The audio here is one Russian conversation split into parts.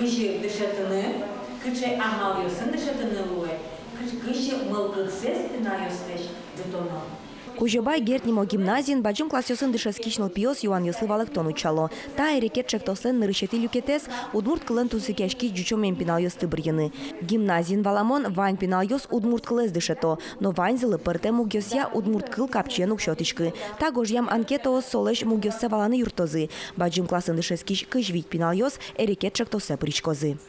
кыжы дышатыны, кычы амалёсын дышатыны луэ, кычы мылгытсыз пинайостыш дытоно. Кужебай Гертнимо гимназин баджум классёсын дышескичныл пиос Юан Йослывалык тонучало. Та эрекет чектослен нырышети люкетес удмурт кылын тусыкешки жучомен пинал йосты біргені. Гимназин валамон вань пинал йос удмурт кылез дышето, но вань зылы пырте мугёсья удмурт кыл капчен укшотичкы. Та гожьям анкетоо солеш мугёссе валаны юртозы. Баджум классын дышескич кыжвить пинал йос эрекет чектосе причкозы.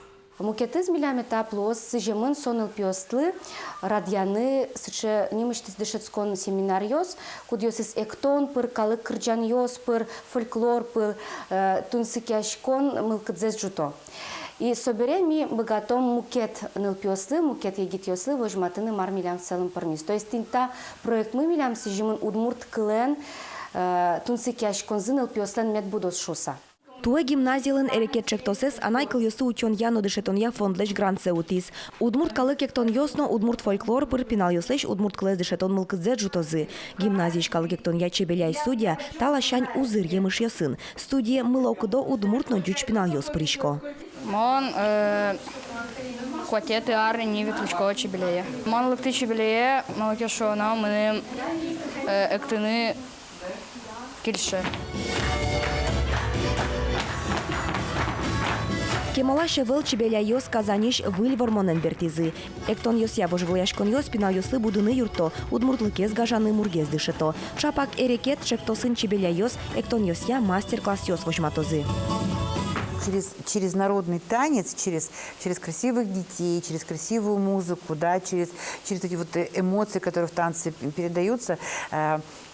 Мукетыз миляме таплос сыжемын соныл пиостлы радьяны сыче немыштыз дышецкон семинариос, кудьосыз эктон пыр калык кырджан йос пыр фольклор пыр тунсыкяшкон мылкыдзез жуто. И собере ми богатом мукет ныл пиослы, мукет егит йослы вожматыны мар милям в целом пармис. То есть тинта проект мы милям сыжемын удмурт кылен тунсыкяшкон зыныл пиослен медбудос шуса. Туе гимназиялын эрекет чектосес анайкыл йосу учон яно дышетонья фондлеш гранце утис. Удмурт калык ектон йосно удмурт фольклор пыр пинал йослеш удмурт кылез дышетон мылкыдзе жутозы. Гимназиш калык ектонья чебеляй судья талашань узыр емыш йосын. Студия мылокудо удмуртно дюч пинал йос пришко. Мон квартеты арни не выключко чебелея. Мон лыкты чебелея, молокешо на мы эктыны кильше. Кемолаше выл чебеля йос казаниш выль вормонен бертизы. Эктон йос я божвояшкон йос пинал йослы будыны юрто, удмуртлыкез гажаны мургез дышето. Шапак эрекет чектосын чебеля йос, эктон йос я мастер-класс йос вожматозы. Через народный танец, через красивых детей, через красивую музыку, да, через эти вот эмоции, которые в танце передаются,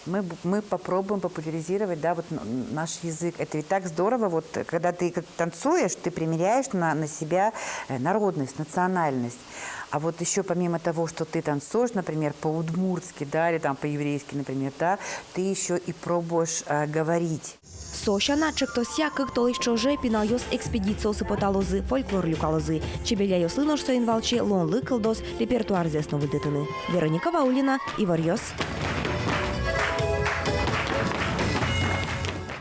мы попробуем популяризировать, да, вот наш язык. Это ведь так здорово, вот, когда ты танцуешь, ты примеряешь на себя народность, национальность. А вот еще помимо того, что ты танцуешь, например, по-удмуртски, да, или там по-еврейски, например, да, ты еще и пробуешь говорить. Сошана чектося кык толыш чоже пинал йос экспедициосы поталозы, фольклор люкалозы. Чебеля йослынош соин валчи лонлы кылдос репертуар зесно выдытыны. Вероника Ваулина, Ивар Йос.